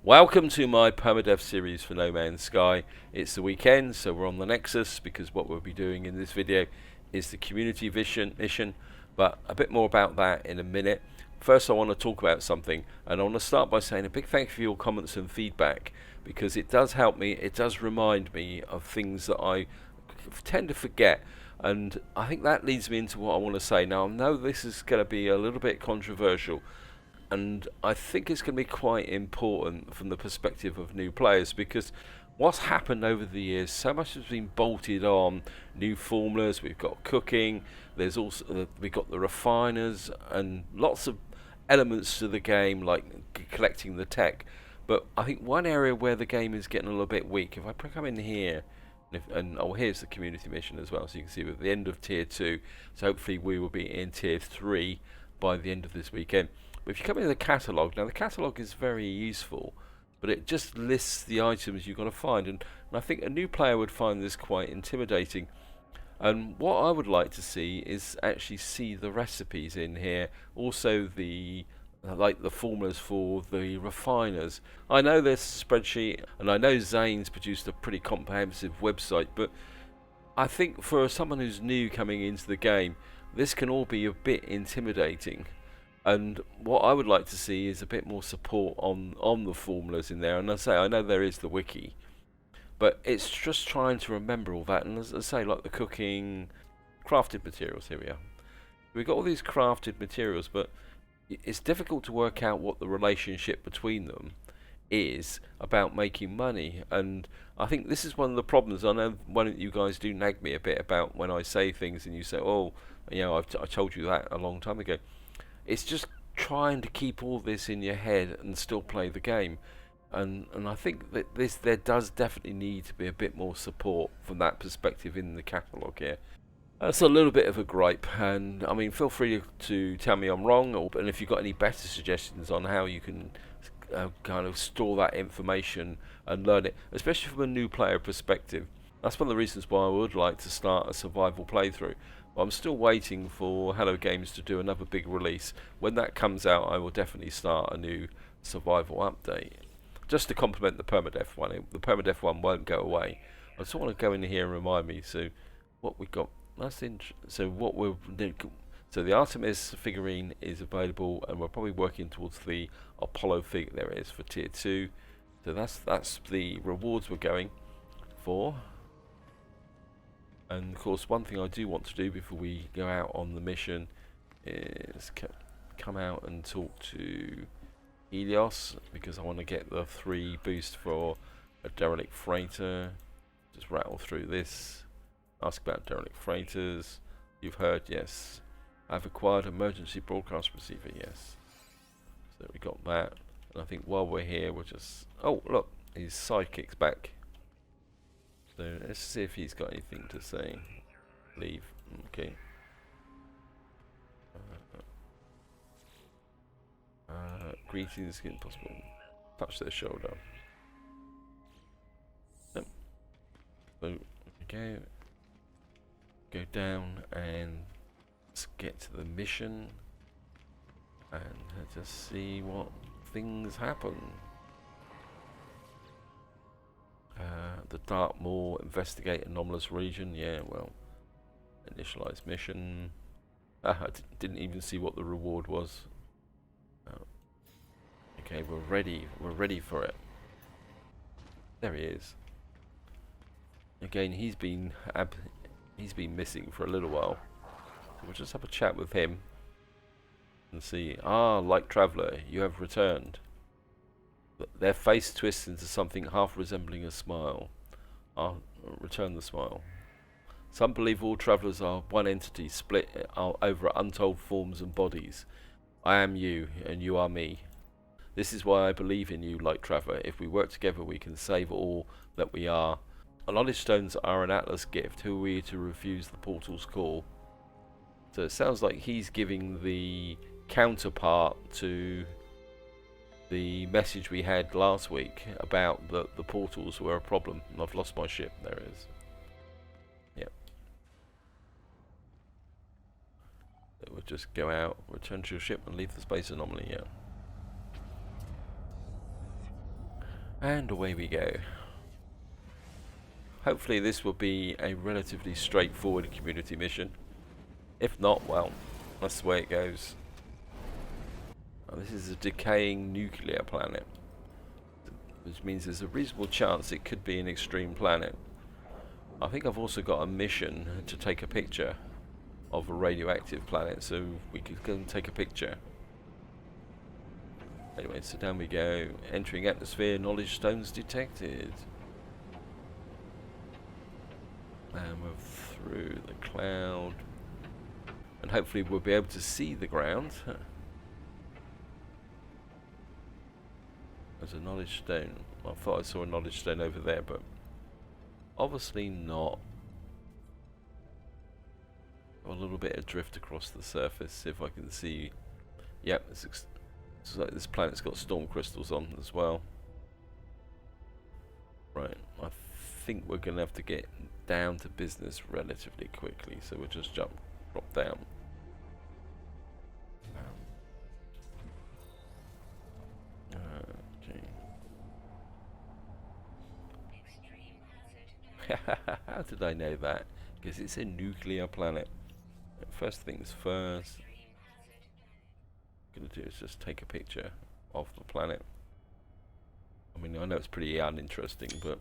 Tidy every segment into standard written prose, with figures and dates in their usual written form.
Welcome to my Permadeath series for No Man's Sky. It's the weekend, so we're on the Nexus because what we'll be doing in this video is the community mission, but a bit more about that in a minute. First, I want to talk about something, and I want to start by saying a big thank you for your comments and feedback, because it does help me, it does remind me of things that I tend to forget, and I think that leads me into what I want to say. Now, I know this is going to be a little bit controversial, and I think it's going to be quite important from the perspective of new players, because what's happened over the years, so much has been bolted on new formulas. We've got cooking, there's also we've got the refiners, and lots of elements to the game like collecting the tech. But I think one area where the game is getting a little bit weak, if I come in here, and here's the community mission as well, so you can see we're at the end of tier 2, so hopefully we will be in tier 3 by the end of this weekend. But if you come into the catalogue, now the catalogue is very useful, but it just lists the items you've got to find, and I think a new player would find this quite intimidating. And what I would like to see is actually see the recipes in here, also the like the formulas for the refiners. I know there's a spreadsheet, and I know Zane's produced a pretty comprehensive website, but I think for someone who's new coming into the game, this can all be a bit intimidating. And what I would like to see is a bit more support on the formulas in there. And I know there is the wiki, but it's just trying to remember all that. And as I say, like the cooking, crafted materials, here we are. We've got all these crafted materials, but it's difficult to work out what the relationship between them is about making money. And I think this is one of the problems. I know one of you guys do nag me a bit about when I say things and you say, oh, you know, I told you that a long time ago. It's just trying to keep all this in your head and still play the game, and I think that there does definitely need to be a bit more support from that perspective in the catalogue here. That's a little bit of a gripe, and I mean, feel free to tell me I'm wrong, and if you've got any better suggestions on how you can kind of store that information and learn it, especially from a new player perspective. That's one of the reasons why I would like to start a survival playthrough. But I'm still waiting for Hello Games to do another big release. When that comes out, I will definitely start a new survival update, just to complement the Permadeath one. The Permadeath one won't go away. I just want to go in here and remind me. So what we got? So what we're so the Artemis figurine is available, and we're probably working towards the Apollo figure. There it is for tier 2. So that's the rewards we're going for. And of course, one thing I do want to do before we go out on the mission is come out and talk to Helios, because I want to get the 3 boost for a derelict freighter. Just rattle through this. Ask about derelict freighters. You've heard, yes. I've acquired emergency broadcast receiver, yes. So we got that. And I think while we're here, we'll just... Oh, look, his sidekick's back. So let's see if he's got anything to say. Leave. Okay. Greetings, again possible. Touch their shoulder. Yep. So go down and let's get to the mission and just see what things happen. The Dartmoor, investigate anomalous region. Yeah, well, initialize mission. I didn't even see what the reward was. Okay, we're ready. We're ready for it. There he is. Again, he's been missing for a little while. So we'll just have a chat with him and see. Ah, like traveller, you have returned. Their face twists into something half resembling a smile. Return the smile. Some believe all travellers are one entity, split over untold forms and bodies. I am you, and you are me. This is why I believe in you, like traveller. If we work together, we can save all that we are. Knowledge stones are an Atlas gift. Who are we to refuse the portal's call? So it sounds like he's giving the counterpart to the message we had last week about the portals were a problem. And I've lost my ship. There it is. Yep. So we'll just go out, return to your ship, and leave the space anomaly. Yeah. And away we go. Hopefully this will be a relatively straightforward community mission. If not, well, that's the way it goes. Oh, this is a decaying nuclear planet, which means there's a reasonable chance it could be an extreme planet. I think I've also got a mission to take a picture of a radioactive planet, so we could go and take a picture. Anyway, so down we go. Entering atmosphere, knowledge stones detected. And we're through the cloud. And hopefully we'll be able to see the ground. There's a knowledge stone. I thought I saw a knowledge stone over there, but obviously not. A little bit of drift across the surface, see if I can see. Yep, it's like this planet's got storm crystals on as well. Right, I think we're going to have to get down to business relatively quickly, so we'll just drop down. Okay. How did I know that? Because it's a nuclear planet. First things first. What I'm going to do is just take a picture of the planet. I mean, I know it's pretty uninteresting, but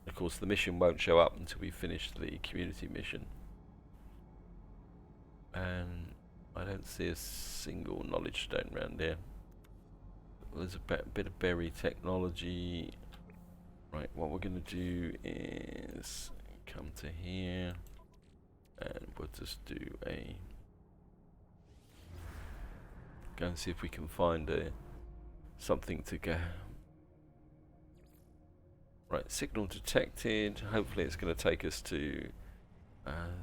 of course the mission won't show up until we finish the community mission. And I don't see a single knowledge stone around here. There's a bit of berry technology. Right, what we're going to do is come to here, and we'll just do a go and see if we can find something to go. Right, signal detected. Hopefully it's going to take us to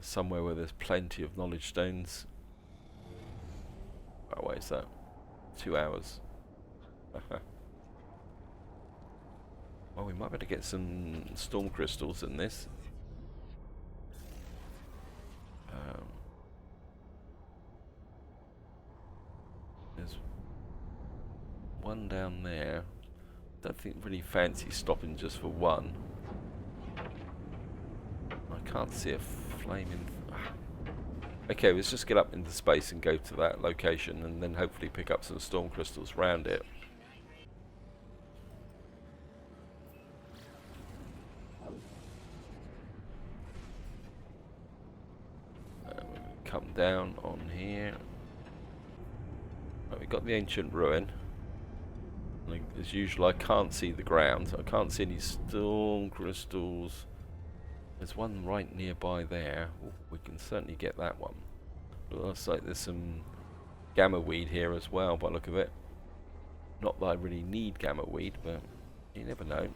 somewhere where there's plenty of knowledge stones. What way is that? 2 hours. Well, we might be able to get some storm crystals in this. There's one down there. Don't think really fancy stopping just for one. I can't see a flaming. Okay, let's just get up into space and go to that location, and then hopefully pick up some storm crystals around it. Come down on here. Right, we've got the ancient ruin. Like, as usual, I can't see the ground. I can't see any storm crystals. There's one right nearby there. Ooh, we can certainly get that one. But it looks like there's some gamma weed here as well, by the look of it. Not that I really need gamma weed, but you never know.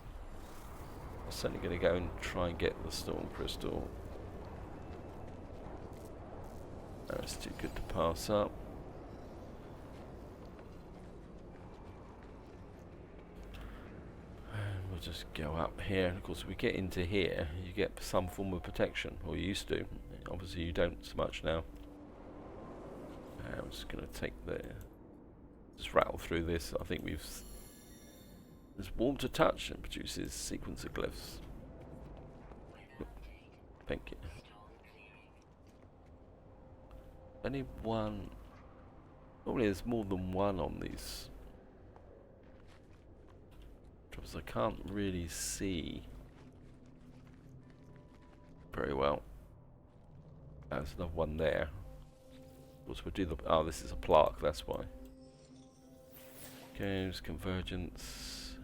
I'm certainly going to go and try and get the storm crystal. That's too good to pass up. And we'll just go up here. And of course, if we get into here, you get some form of protection, or you used to. Obviously, you don't so much now. I'm just going to take just rattle through this. I think it's warm to touch and produces sequence of glyphs. Thank you. Only one. Normally there's more than one on these. Because I can't really see very well. There's another one there. Of course, we'll do the. Oh, this is a plaque, that's why. Games, convergence.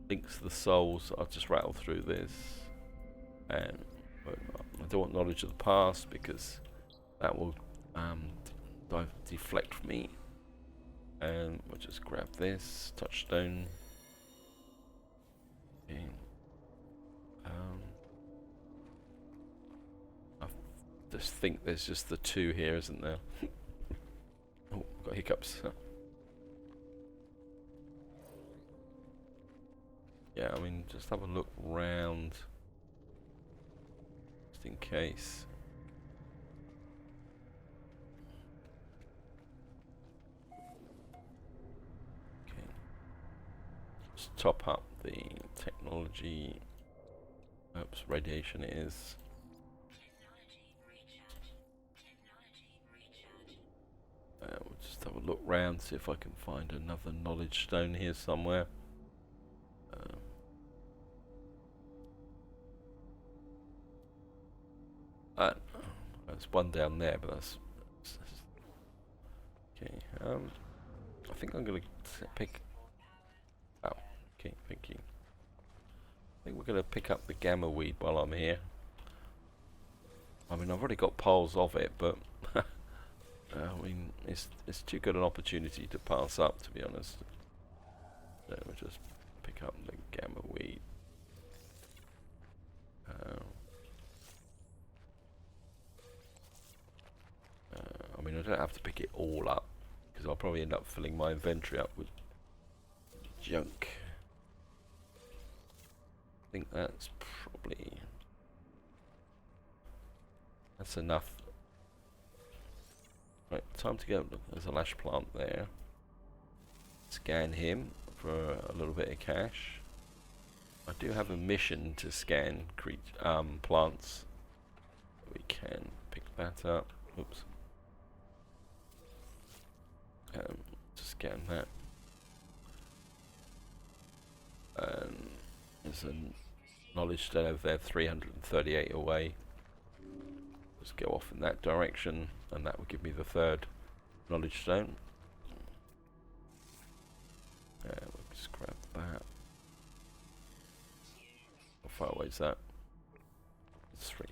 Links to the souls. I'll just rattle through this. And I don't want knowledge of the past because that will deflect me. And we'll just grab this touchstone. Okay. I just think there's just the two here, isn't there? Oh, got hiccups. Yeah, I mean, just have a look round, just in case. Let's top up the technology. Oops, radiation it is. We'll just have a look round, see if I can find another knowledge stone here somewhere. There's one down there, but that's okay. I think I'm gonna pick. Oh, okay, thank you. I think we're gonna pick up the gamma weed while I'm here. I mean, I've already got piles of it, but I mean, it's too good an opportunity to pass up, to be honest. So we'll just pick up the gamma weed. I mean, I don't have to pick it all up, because I'll probably end up filling my inventory up with junk. I think that's enough. Right, time to go. Look, there's a lash plant there. Scan him for a little bit of cash. I do have a mission to scan plants. We can pick that up. Oops. To scan that. There's a knowledge stone over there, 338 away. Let's go off in that direction, and that will give me the third knowledge stone. We'll just grab that. How far away is that? It's 3.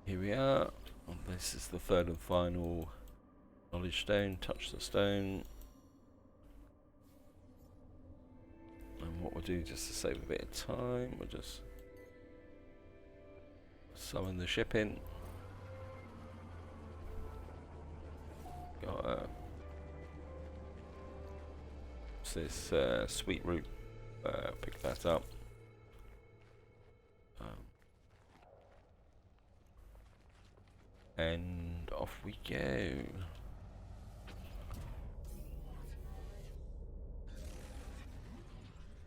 Here we are. This is the third and final knowledge stone. Touch the stone. And what we'll do, just to save a bit of time, we'll just summon the ship in. Got this Sweetroot. Pick that up. And off we go.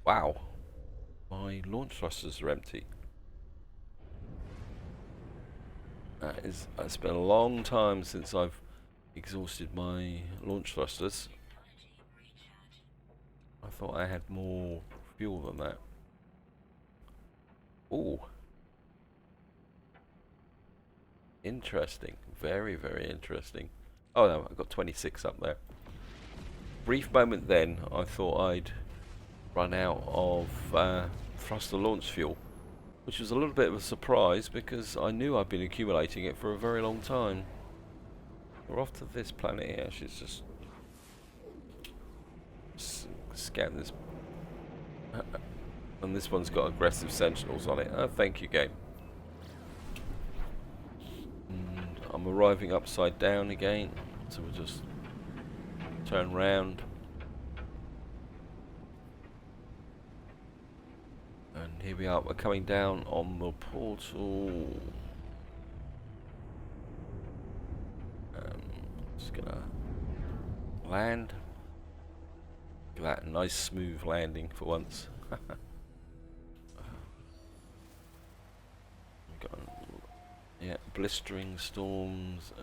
Wow, my launch thrusters are empty. It's been a long time since I've exhausted my launch thrusters. I thought I had more fuel than that. Ooh. Interesting. Very, very interesting. Oh no, I've got 26 up there. Brief moment then, I thought I'd run out of thruster launch fuel, which was a little bit of a surprise because I knew I'd been accumulating it for a very long time. We're off to this planet here. She's just scan this. And this one's got aggressive sentinels on it. Oh, thank you, game. I'm arriving upside down again, so we'll just turn round. And here we are, we're coming down on the portal. Just gonna land. Look at that, nice smooth landing for once. Yeah, blistering storms.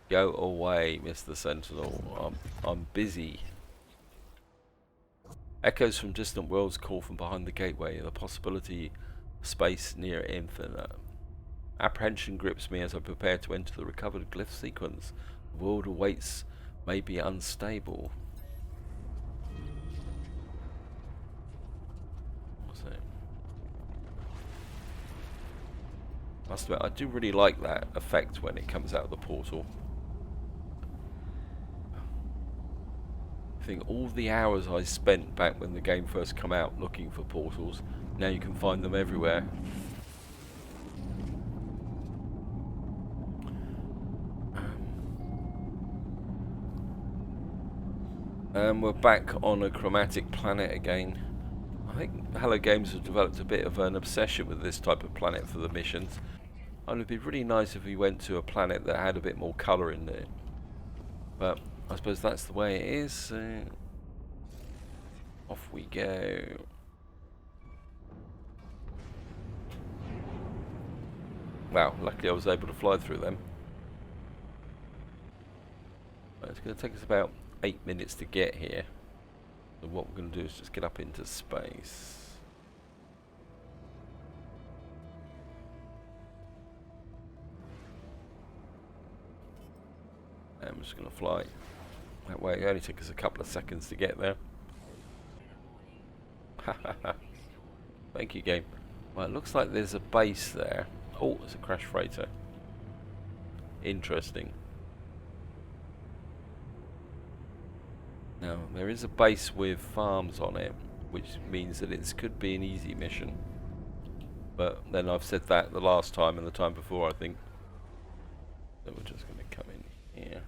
Go away, Mr. Sentinel. I'm busy. Echoes from distant worlds call from behind the gateway. The possibility of space near infinite. Apprehension grips me as I prepare to enter the recovered glyph sequence. The world awaits may be unstable. What's that? Must admit, I do really like that effect when it comes out of the portal. I think all the hours I spent back when the game first came out looking for portals, now you can find them everywhere. And we're back on a chromatic planet again. I think Hello Games have developed a bit of an obsession with this type of planet for the missions. And it'd be really nice if we went to a planet that had a bit more colour in there. But I suppose that's the way it is. So off we go. Wow, luckily I was able to fly through them. It's going to take us about 8 minutes to get here. So what we're going to do is just get up into space. And I'm just going to fly that way. It only took us a couple of seconds to get there. Thank you, game. Well, it looks like there's a base there. Oh, there's a crash freighter. Interesting. Now, there is a base with farms on it, which means that it could be an easy mission. But then I've said that the last time and the time before, I think. So we're just going to come in here.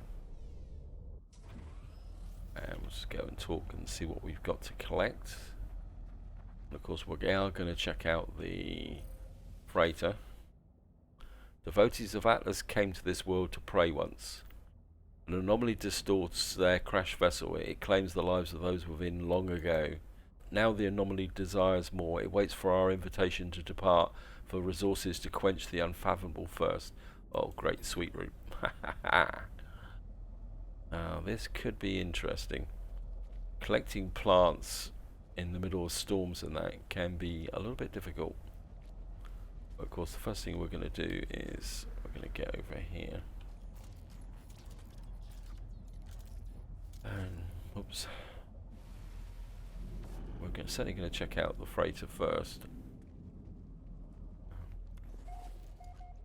And we'll just go and talk and see what we've got to collect. And of course, we are going to check out the freighter. Devotees of Atlas came to this world to pray once. An anomaly distorts their crash vessel. It claims the lives of those within long ago. Now the anomaly desires more. It waits for our invitation to depart, for resources to quench the unfathomable thirst. Oh, great Sweetroot. This could be interesting. Collecting plants in the middle of storms and that can be a little bit difficult. But of course, the first thing we're going to do is we're going to get over here. And, oops. We're certainly going to check out the freighter first.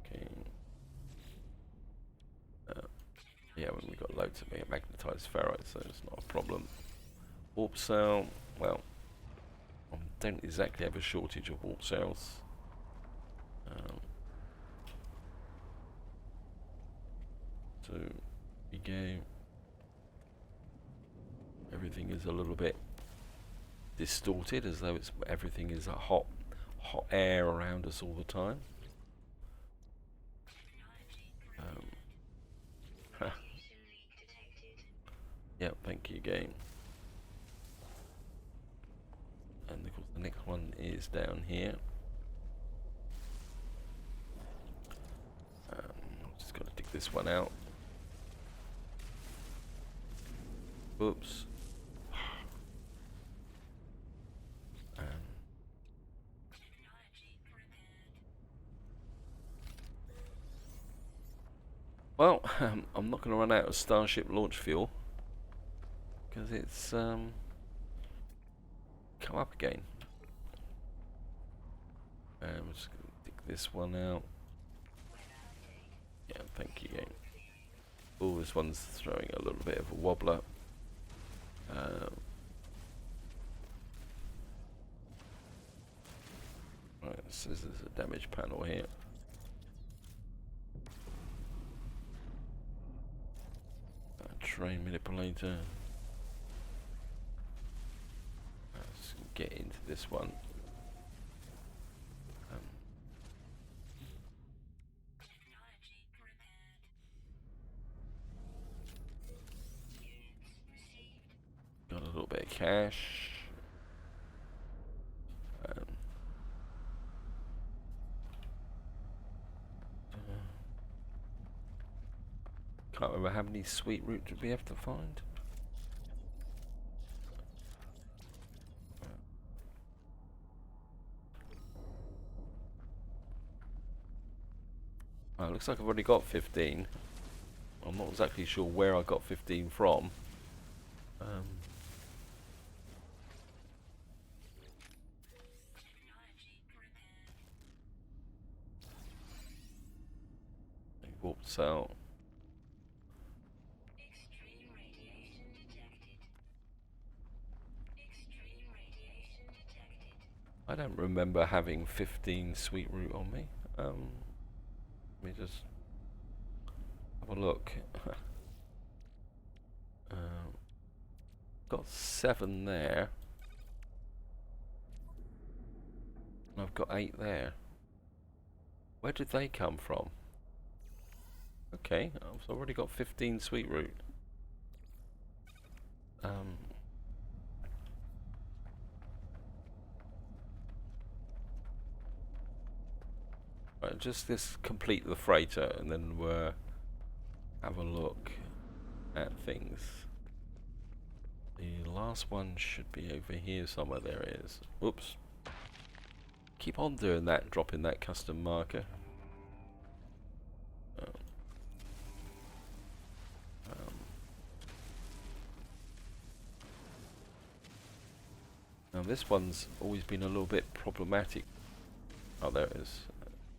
Okay. Yeah, when we've got loads of magnetized ferrite, so it's not a problem. Warp cell, well, I don't exactly have a shortage of warp cells. So, we go. Everything is a little bit distorted, as though everything is a hot air around us all the time. Yeah, thank you, game. And of course, the next one is down here. Just got to dig this one out. Oops. Well, I'm not going to run out of Starship launch fuel because it's come up again. And we're just going to dig this one out. Yeah, thank you, game. Oh, this one's throwing a little bit of a wobbler. Right, so there's a damage panel here. Train manipulator. Let's get into this one. Got a little bit of cash. Can't remember how many Sweetroot did we have to find. Oh, looks like I've already got 15. I'm not exactly sure where I got 15 from. Warped out. I don't remember having 15 Sweetroot on me. Let me just have a look. Got 7 there. And I've got 8 there. Where did they come from? Okay, I've already got 15 Sweetroot. Right, just this complete the freighter, and then we'll have a look at things. The last one should be over here somewhere. There it is. Oops. Keep on doing that, dropping that custom marker. Now this one's always been a little bit problematic. Oh, there it is.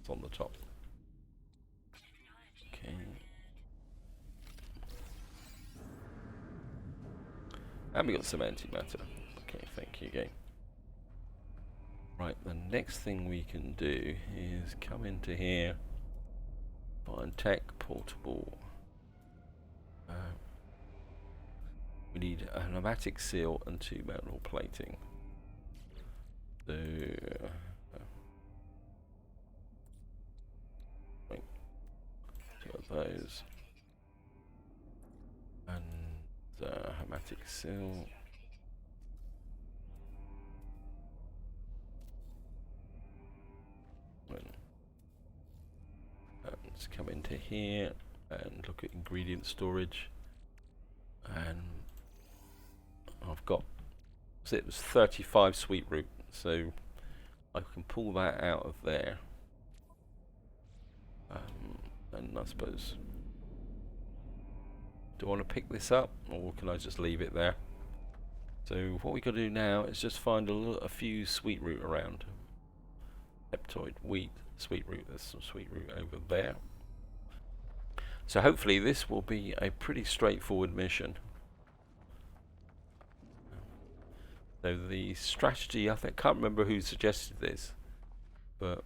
It's on the top. Okay. And we got some antimatter. Okay, thank you, game. Right, the next thing we can do is come into here, find tech, portable. We need a pneumatic seal and 2 metal plating. So, right, 2 of those. And pneumatic seal. Let's come into here and look at ingredient storage, and I've got, so it was 35 Sweetroot, so I can pull that out of there, and I suppose, do I want to pick this up or can I just leave it there? So what we got to do now is just find a few Sweetroot around. Peptoid, wheat, Sweetroot, there's some Sweetroot over there. So hopefully this will be a pretty straightforward mission. So the strategy, I can't remember who suggested this, but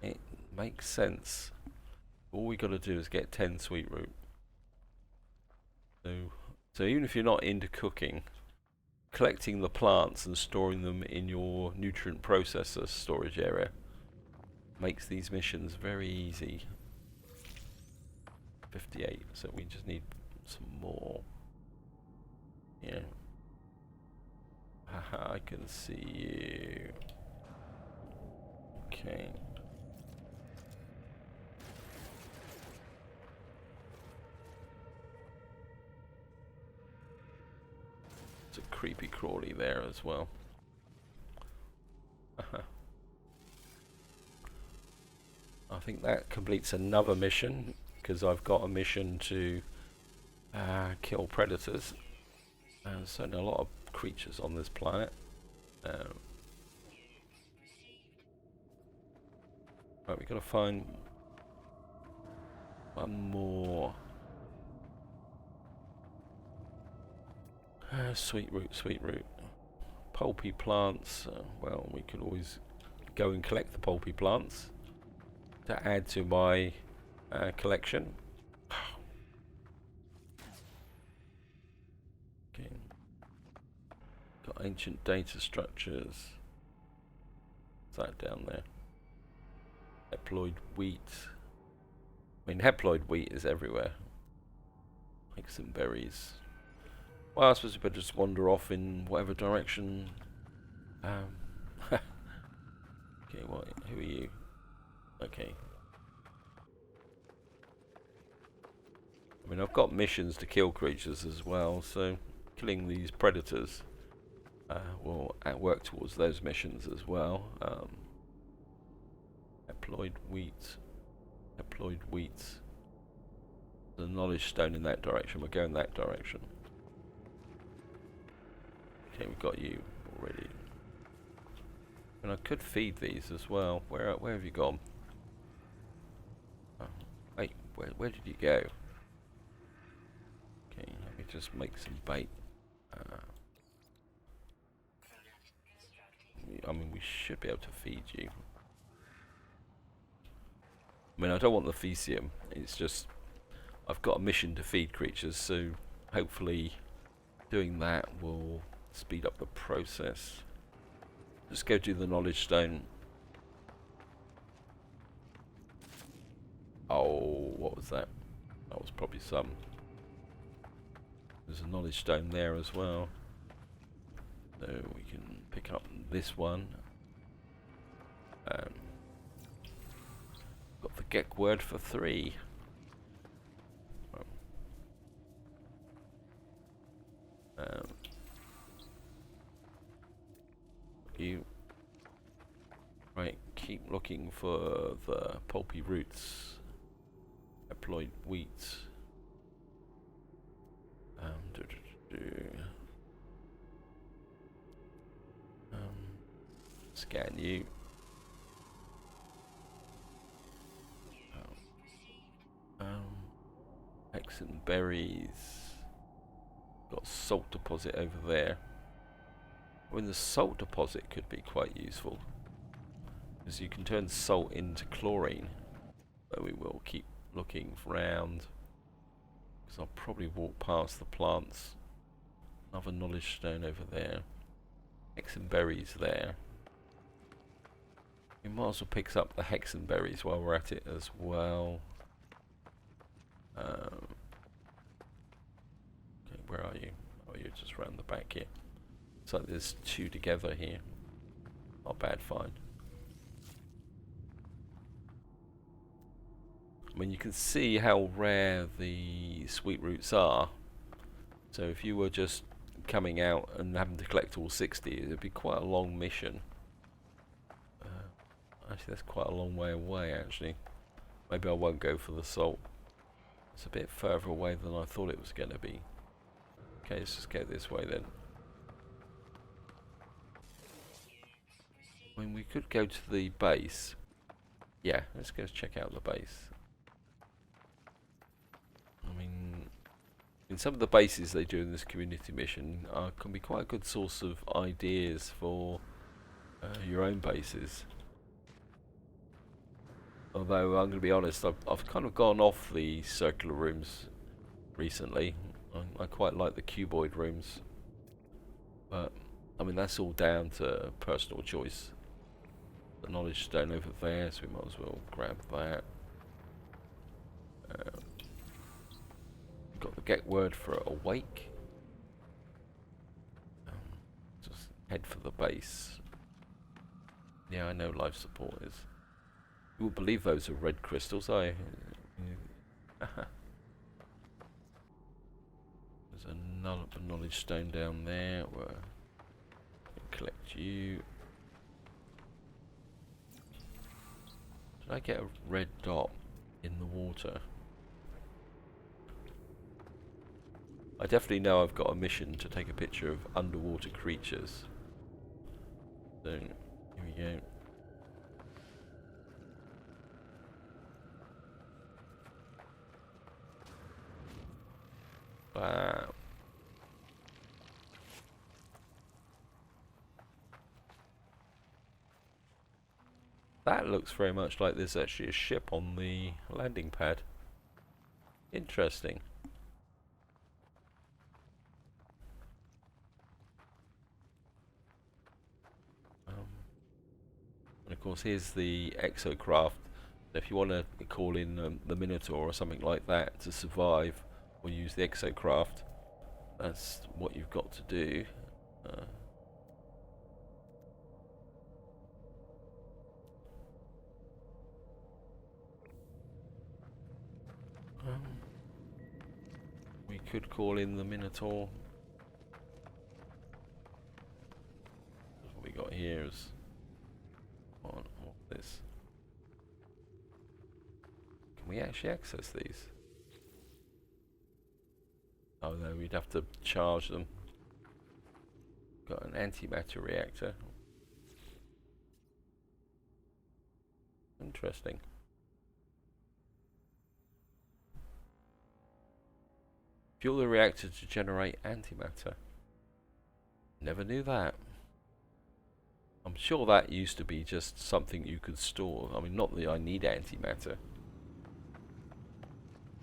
it makes sense. All we got to do is get 10 Sweetroot. So even if you're not into cooking, collecting the plants and storing them in your nutrient processor storage area makes these missions very easy. 58, so we just need some more. Yeah. Haha, I can see you. Okay. It's a creepy crawly there as well. I think that completes another mission, because I've got a mission to kill predators. And so a lot of creatures on this planet. Right, we've got to find one more. Sweetroot. Pulpy plants. Well, we could always go and collect the pulpy plants to add to my collection. Okay. Got ancient data structures. What's that down there? Haploid wheat. I mean, haploid wheat is everywhere. Like some berries. Well, I suppose we better just wander off in whatever direction. Okay, what? Who are you? Okay. I mean, I've got missions to kill creatures as well, so killing these predators will work towards those missions as well. Haploid wheat. The knowledge stone in that direction. We're going that direction. Okay, we've got you already. And I could feed these as well. Where have you gone? Oh, wait, where did you go? Okay, let me just make some bait. I mean, we should be able to feed you. I mean, I don't want the Fecium. It's just I've got a mission to feed creatures, so hopefully doing that will speed up the process. Just go do the knowledge stone. Oh, what was that? That was probably some. There's a knowledge stone there as well. So we can pick up this one. Got the Gek word for 3. You right, keep looking for the pulpy roots. Deployed wheat. Scan you. Excellent berries. Got a salt deposit over there. I mean, the salt deposit could be quite useful, because you can turn salt into chlorine. So we will keep looking round, because I'll probably walk past the plants. Another knowledge stone over there. Hexen berries there. We might as well pick up the hexen berries while we're at it as well. Okay, where are you? Oh, you're just round the back here. So there's 2 together here. Not bad find. I mean, you can see how rare the Sweetroots are. So if you were just coming out and having to collect all 60, it would be quite a long mission. Actually, that's quite a long way away, actually. Maybe I won't go for the salt. It's a bit further away than I thought it was going to be. Okay, let's just go this way then. I mean, we could go to the base. Yeah, let's go check out the base. I mean, in some of the bases they do in this community mission can be quite a good source of ideas for your own bases. Although I'm going to be honest, I've kind of gone off the circular rooms recently. I quite like the cuboid rooms, but I mean that's all down to personal choice. The knowledge stone over there, so we might as well grab that. Got the Gek word for awake. Just head for the base. Yeah, I know life support is. You will believe those are red crystals. There's another knowledge stone down there. We'll collect you. Did I get a red dot in the water? I definitely know I've got a mission to take a picture of underwater creatures. So, here we go. Wow. That looks very much like there's actually a ship on the landing pad. Interesting. And of course here's the exocraft. If you want to call in the Minotaur or something like that to survive, or use the exocraft, that's what you've got to do. We could call in the Minotaur. What we got here is what's this? Can we actually access these? Oh no, we'd have to charge them. Got an antimatter reactor. Interesting. Fuel the reactor to generate antimatter. Never knew that. I'm sure that used to be just something you could store. I mean, not that I need antimatter.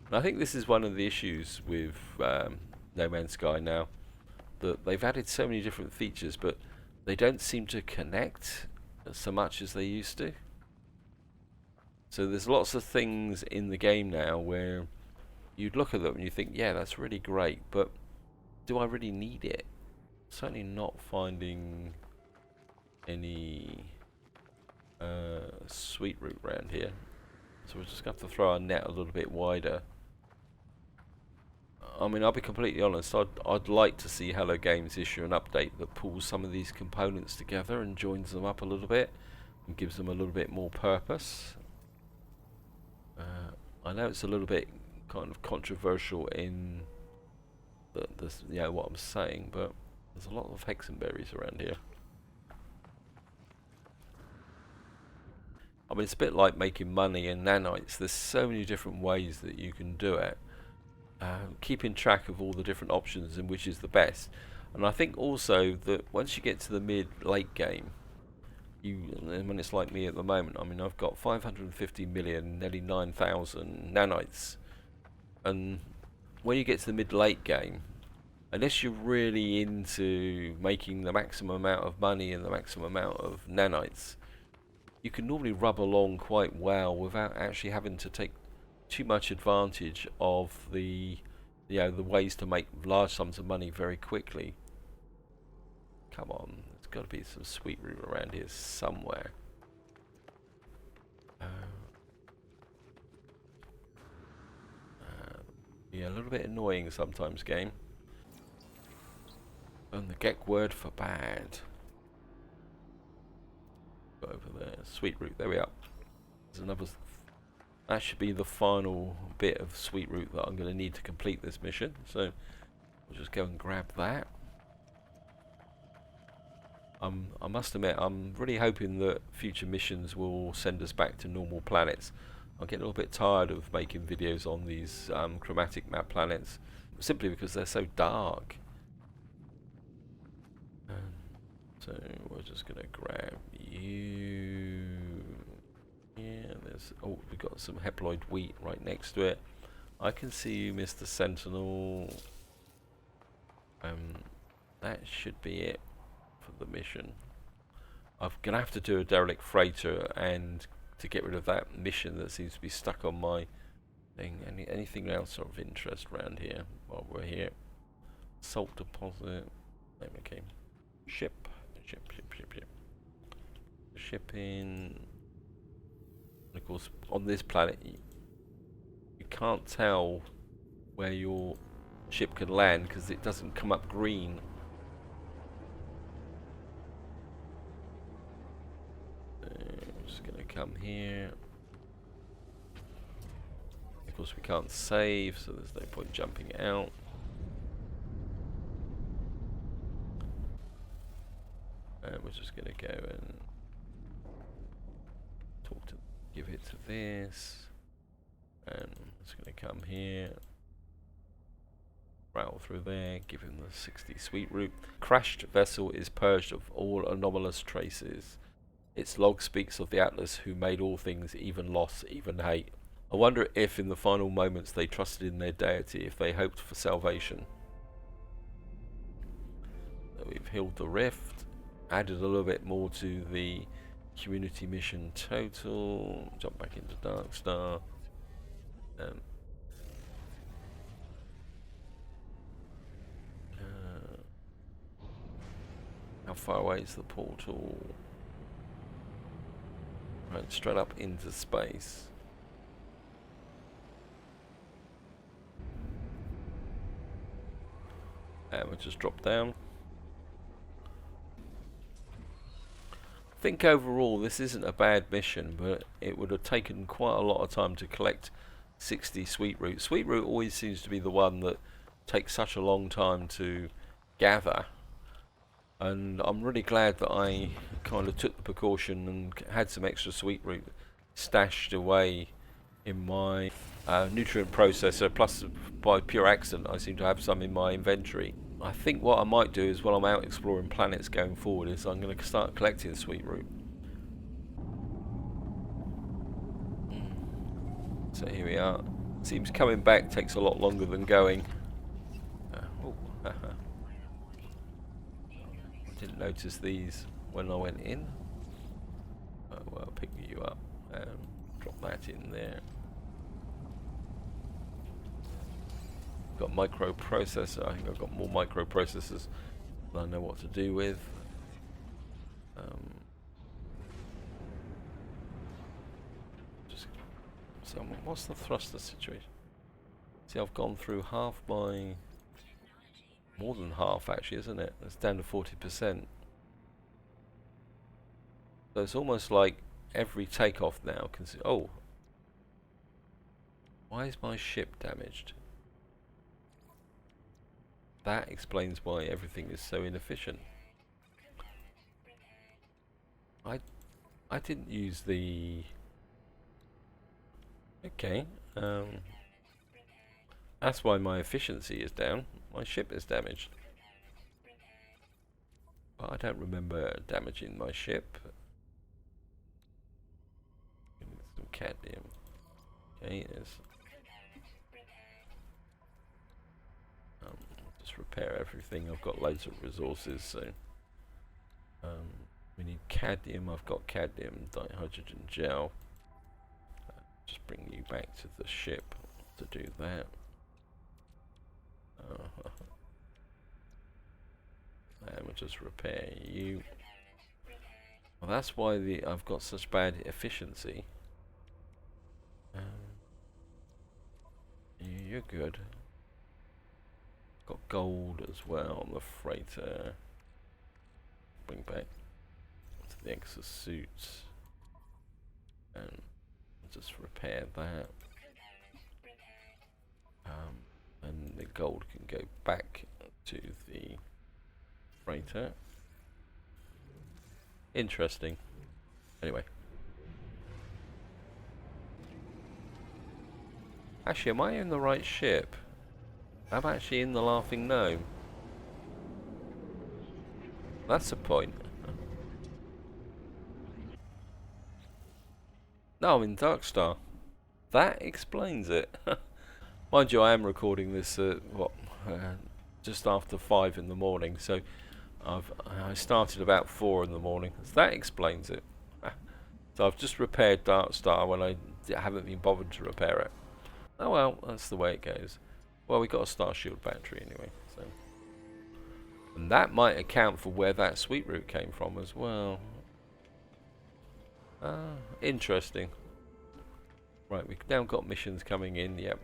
And I think this is one of the issues with No Man's Sky now, that they've added so many different features, but they don't seem to connect so much as they used to. So there's lots of things in the game now where you'd look at them and you think, yeah, that's really great, but do I really need it? Certainly not finding any Sweetroot around here. So we're just going to have to throw our net a little bit wider. I mean, I'll be completely honest, I'd like to see Hello Games issue an update that pulls some of these components together and joins them up a little bit and gives them a little bit more purpose. I know it's a little bit kind of controversial in what I'm saying, but there's a lot of hexenberries around here. I mean, it's a bit like making money in nanites. There's so many different ways that you can do it. Keeping track of all the different options and which is the best. And I think also that once you get to the mid-late game, when it's like me at the moment, I mean, I've got 550 million, nearly 9,000 nanites. And when you get to the mid-late game, unless you're really into making the maximum amount of money and the maximum amount of nanites, you can normally rub along quite well without actually having to take too much advantage of the ways to make large sums of money very quickly. Come on, there's got to be some Sweetroot around here somewhere. Yeah, a little bit annoying sometimes, game. And the Gek word for bad. Go over there, Sweetroot. There we are. There's another. That should be the final bit of Sweetroot that I'm going to need to complete this mission. So we'll just go and grab that. I must admit, I'm really hoping that future missions will send us back to normal planets. I'm getting a little bit tired of making videos on these chromatic map planets, simply because they're so dark. So we're just going to grab you. Yeah, we've got some haploid wheat right next to it. I can see you, Mr. Sentinel. That should be it for the mission. I'm gonna have to do a derelict freighter and to get rid of that mission that seems to be stuck on my thing. Anything else of interest around here while we're here? Salt deposit. Okay. Ship. Shipping. Of course, on this planet, you can't tell where your ship can land because it doesn't come up green. I'm just going to come here. Of course, we can't save, so there's no point jumping out. And we're just going to go and give it to this, and it's going to come here, rattle through there, give him the 60 Sweetroot. Crashed vessel is purged of all anomalous traces. Its log speaks of the Atlas who made all things, even loss, even hate. I wonder if in the final moments they trusted in their deity, if they hoped for salvation. So we've healed the rift, added a little bit more to the community mission total. Jump back into Darkstar. How far away is the portal? Right, straight up into space. And we'll just drop down. I think overall this isn't a bad mission, but it would have taken quite a lot of time to collect 60 Sweetroot. Sweetroot always seems to be the one that takes such a long time to gather, and I'm really glad that I kind of took the precaution and had some extra Sweetroot stashed away in my nutrient processor, plus by pure accident I seem to have some in my inventory. I think what I might do is, while I'm out exploring planets going forward, is I'm going to start collecting Sweetroot. So here we are. Seems coming back takes a lot longer than going. I didn't notice these when I went in. Well, I'll pick you up and drop that in there. Got microprocessor. I think I've got more microprocessors than I know what to do with. So what's the thruster situation? See, I've gone through half my... More than half, actually, isn't it? It's down to 40%. So it's almost like every takeoff now can see... Oh! Why is my ship damaged? That explains why everything is so inefficient. I didn't use the... Okay, that's why my efficiency is down. My ship is damaged. But I don't remember damaging my ship. Some cadmium. Okay, just repair everything. I've got loads of resources, so we need cadmium. I've got cadmium dihydrogen gel. Just bring you back to the ship to do that. And we'll just repair you. Well, that's why I've got such bad efficiency. You're good. Got gold as well on the freighter. Bring back to the exosuits. And just repair that. And the gold can go back to the freighter. Interesting. Anyway. Actually, am I in the right ship? I'm actually in the Laughing Gnome. That's a point. No, I'm in Darkstar. That explains it. Mind you, I am recording this at just after 5 in the morning, so I started about 4 in the morning. So that explains it. So I've just repaired Darkstar when I haven't been bothered to repair it. Oh well, that's the way it goes. Well, we got a Star Shield battery anyway, so. And that might account for where that Sweetroot came from as well. Interesting. Right, we've now got missions coming in. Yep.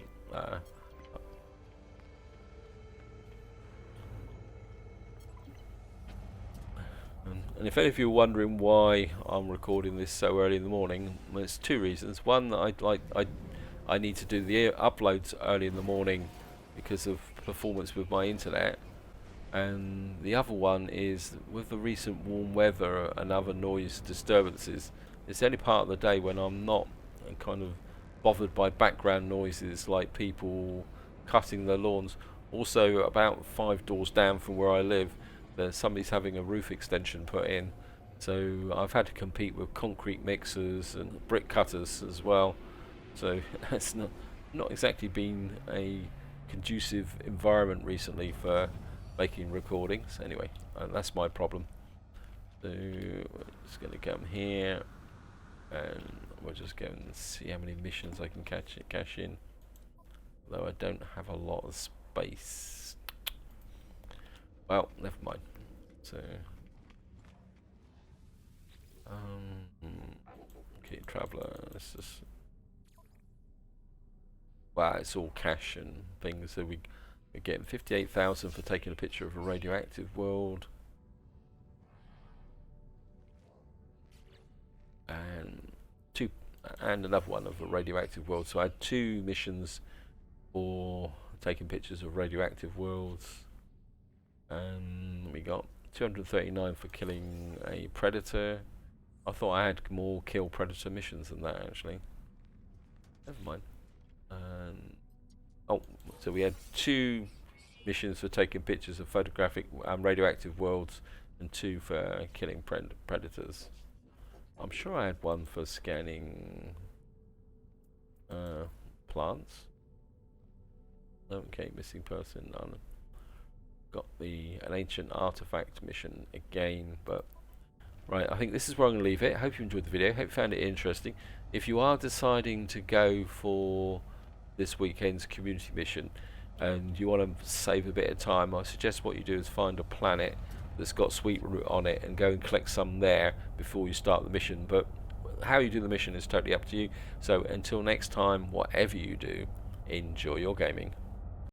And if any of you are wondering why I'm recording this so early in the morning, well, there's 2 reasons. One, that I need to do the uploads early in the morning because of performance with my internet, and the other one is with the recent warm weather and other noise disturbances. It's the only part of the day when I'm not kind of bothered by background noises like people cutting their lawns. Also, about 5 doors down from where I live, somebody's having a roof extension put in, so I've had to compete with concrete mixers and brick cutters as well. So it's not exactly been a conducive environment recently for making recordings. Anyway, that's my problem. So we're just going to come here, and we'll just go and see how many missions I can cash in. Though I don't have a lot of space. Well, never mind. So, okay, traveller. Let's just. Wow, it's all cash and things. So we're getting 58,000 for taking a picture of a radioactive world, and another one of a radioactive world. So I had 2 missions for taking pictures of radioactive worlds, and we got 239 for killing a predator. I thought I had more kill predator missions than that, actually. Never mind. Oh, so we had 2 missions for taking pictures of photographic radioactive worlds, and 2 for killing predators. I'm sure I had 1 for scanning plants. Okay, missing person, none. Got an ancient artifact mission again, but Right, I think this is where I'm going to leave it. Hope you enjoyed the video. Hope you found it interesting. If you are deciding to go for this weekend's community mission and you want to save a bit of time, I suggest what you do is find a planet that's got Sweetroot on it and go and collect some there before you start the mission. But how you do the mission is totally up to you. So until next time, whatever you do, enjoy your gaming.